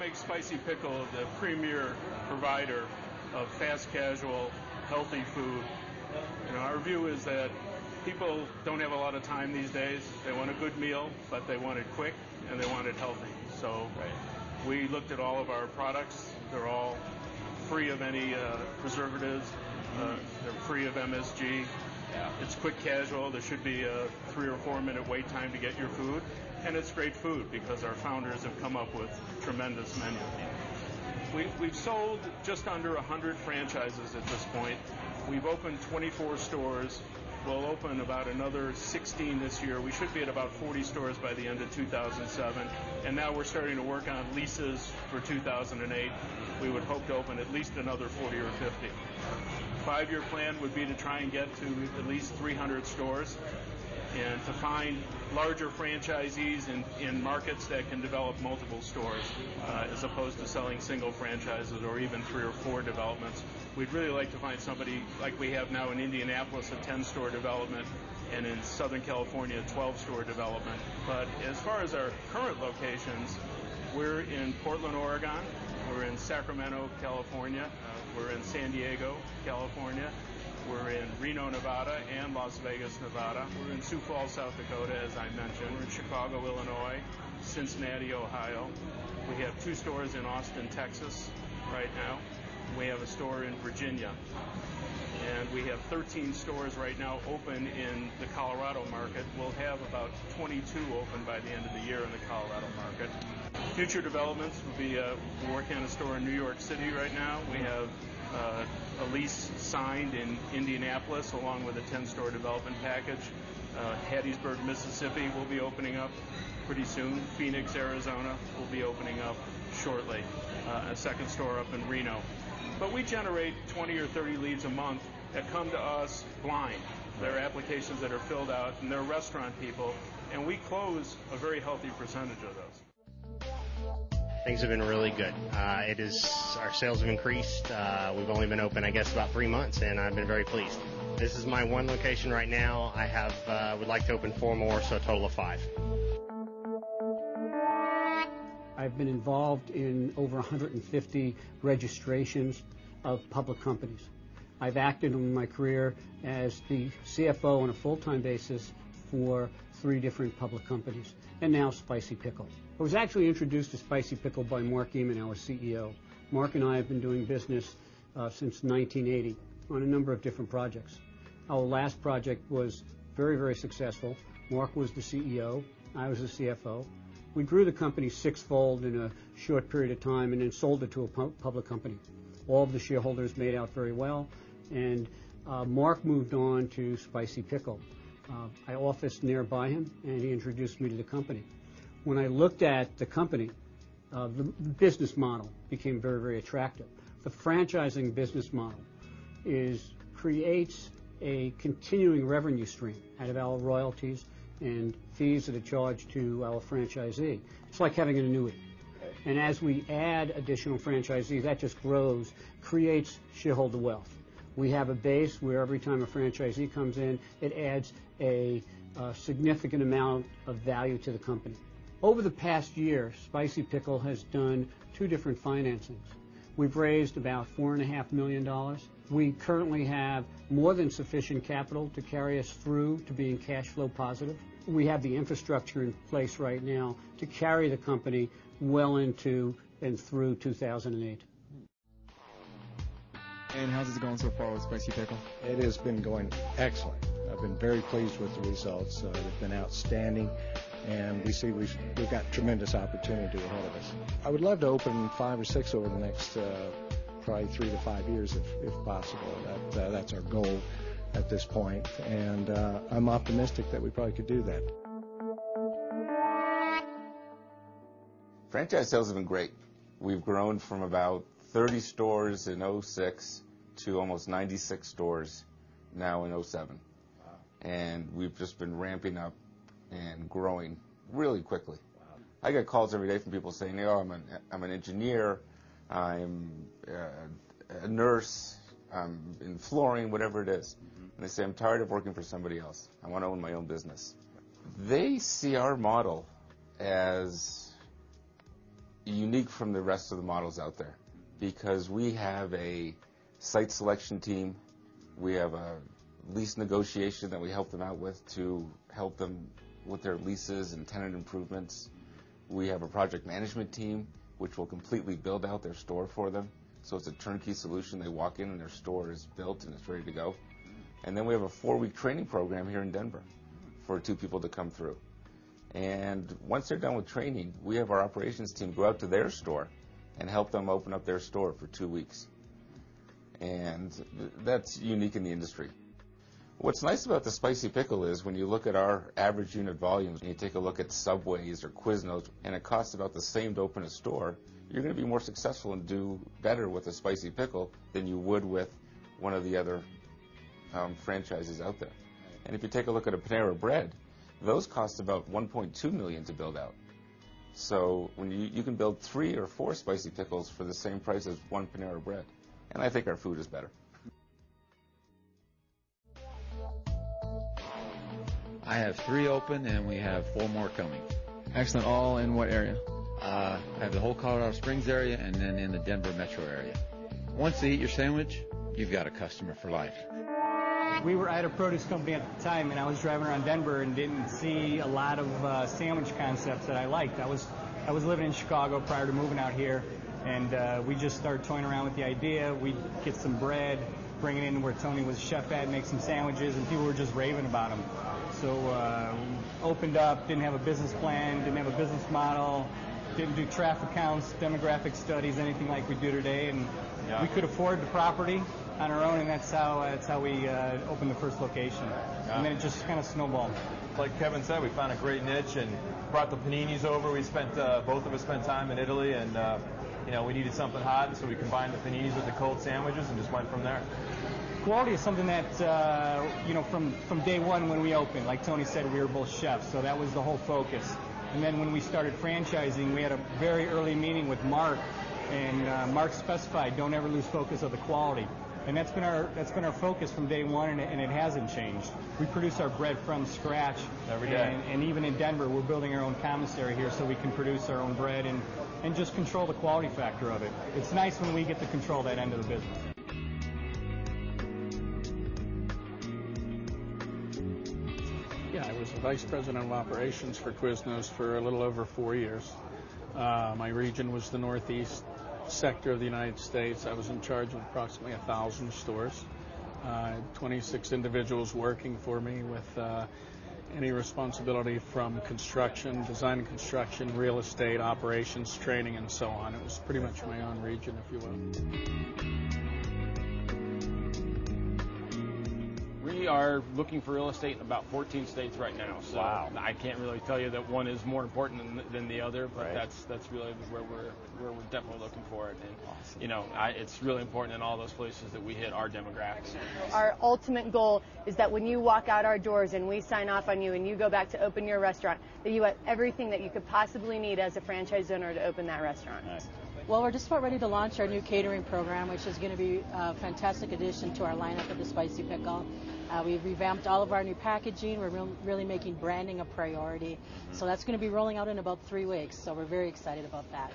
make Spicy Pickle the premier provider of fast casual, healthy food. You know, our view is that people don't have a lot of time these days. They want a good meal, but they want it quick and they want it healthy. So we looked at all of our products. They're all free of any preservatives. They're free of MSG. It's quick casual. There should be a 3 or 4 minute wait time to get your food. And it's great food because our founders have come up with tremendous menus. We've sold just under 100 franchises at this point. We've opened 24 stores. We'll open about another 16 this year. We should be at about 40 stores by the end of 2007. And now we're starting to work on leases for 2008. We would hope to open at least another 40 or 50. 5-year plan would be to try and get to at least 300 stores and to find larger franchisees in markets that can develop multiple stores as opposed to selling single franchises or even 3 or 4 developments. We'd really like to find somebody like we have now in Indianapolis, a 10-store development, and in Southern California, a 12-store development. But as far as our current locations, we're in Portland, Oregon. We're in Sacramento, California. We're in San Diego, California. We're in Reno, Nevada, and Las Vegas, Nevada. We're in Sioux Falls, South Dakota, as I mentioned. We're in Chicago, Illinois, Cincinnati, Ohio. We have 2 stores in Austin, Texas right now. We have a store in Virginia. And we have 13 stores right now open in the Colorado market. We'll have about 22 open by the end of the year in the Colorado market. Future developments will be, we're working on a store in New York City right now. We have a lease signed in Indianapolis along with a 10-store development package. Hattiesburg, Mississippi will be opening up pretty soon. Phoenix, Arizona will be opening up shortly. A second store up in Reno. But we generate 20 or 30 leads a month that come to us blind. They're applications that are filled out, and they're restaurant people, and we close a very healthy percentage of those. Things have been really good. Our sales have increased. We've only been open, I guess, about 3 months, and I've been very pleased. This is my one location right now. I would like to open 4 more, so a total of 5. I've been involved in over 150 registrations of public companies. I've acted in my career as the CFO on a full-time basis for 3 different public companies, and now Spicy Pickle. I was actually introduced to Spicy Pickle by Mark Eman, our CEO. Mark and I have been doing business since 1980 on a number of different projects. Our last project was very, very successful. Mark was the CEO, I was the CFO. We grew the company 6-fold in a short period of time and then sold it to a public company. All of the shareholders made out very well, and Mark moved on to Spicy Pickle. I officed nearby him, and he introduced me to the company. When I looked at the company, the business model became very, very attractive. The franchising business model creates a continuing revenue stream out of our royalties and fees that are charged to our franchisee. It's like having an annuity. And as we add additional franchisees, that just grows, creates shareholder wealth. We have a base where every time a franchisee comes in, it adds a significant amount of value to the company. Over the past year, Spicy Pickle has done 2 different financings. We've raised about $4.5 million. We currently have more than sufficient capital to carry us through to being cash flow positive. We have the infrastructure in place right now to carry the company well into and through 2008. And how's it going so far with Spicy Pickle? It has been going excellent. I've been very pleased with the results. They've been outstanding, and we see we've got tremendous opportunity ahead of us. I would love to open 5 or 6 over the next probably 3 to 5 years if possible. That's our goal at this point, and I'm optimistic that we probably could do that. Franchise sales have been great. We've grown from about 30 stores in 06 to almost 96 stores now in 07. Wow. And we've just been ramping up and growing really quickly. Wow. I get calls every day from people saying, I'm an engineer, I'm a nurse, I'm in flooring, whatever it is. Mm-hmm. And they say, I'm tired of working for somebody else. I want to own my own business. They see our model as unique from the rest of the models out there because we have a site selection team, we have a lease negotiation that we help them out with to help them with their leases and tenant improvements. We have a project management team which will completely build out their store for them. So it's a turnkey solution. They walk in and their store is built and it's ready to go. And then we have a 4-week training program here in Denver for 2 people to come through. And once they're done with training, we have our operations team go out to their store and help them open up their store for 2 weeks. And that's unique in the industry. What's nice about the Spicy Pickle is when you look at our average unit volumes, and you take a look at Subway's or Quiznos, and it costs about the same to open a store, you're going to be more successful and do better with a Spicy Pickle than you would with one of the other franchises out there. And if you take a look at a Panera Bread, those cost about $1.2 million to build out. So when you can build 3 or 4 Spicy Pickles for the same price as 1 Panera Bread. And I think our food is better. I have 3 open, and we have 4 more coming. Excellent. All in what area? I have the whole Colorado Springs area and then in the Denver metro area. Once they eat your sandwich, you've got a customer for life. We were at a produce company at the time, and I was driving around Denver and didn't see a lot of sandwich concepts that I liked. I was living in Chicago prior to moving out here, and we just started toying around with the idea. We'd get some bread, bring it in where Tony was chef at, make some sandwiches, and people were just raving about them. So opened up, didn't have a business plan, didn't have a business model, didn't do traffic counts, demographic studies, anything like we do today, and we could afford the property on our own, and that's how we opened the first location. And then it just kind of snowballed. Like Kevin said, we found a great niche and brought the paninis over. We spent both of us spent time in Italy, and we needed something hot, and so we combined the paninis with the cold sandwiches and just went from there. Quality is something that from day one when we opened, like Tony said, we were both chefs, so that was the whole focus. And then when we started franchising, we had a very early meeting with Mark, and Mark specified, don't ever lose focus of the quality. And that's been our focus from day one, and it hasn't changed. We produce our bread from scratch every day. And even in Denver, we're building our own commissary here so we can produce our own bread and just control the quality factor of it. It's nice when we get to control that end of the business. Yeah, I was the Vice President of Operations for Quiznos for a little over 4 years. My region was the Northeast sector of the United States. I was in charge of approximately 1,000 stores. 26 individuals working for me with any responsibility from construction, design and construction, real estate, operations, training, and so on. It was pretty much my own region, if you will. We are looking for real estate in about 14 states right now. So wow. I can't really tell you that one is more important than the other, but right. that's really where we're definitely looking for it. And awesome. It's really important in all those places that we hit our demographics. Our ultimate goal is that when you walk out our doors and we sign off on you and you go back to open your restaurant, that you have everything that you could possibly need as a franchise owner to open that restaurant. Nice. Well, we're just about ready to launch our new catering program, which is going to be a fantastic addition to our lineup of the Spicy Pickle. We've revamped all of our new packaging. We're really making branding a priority. So that's going to be rolling out in about 3 weeks. So we're very excited about that.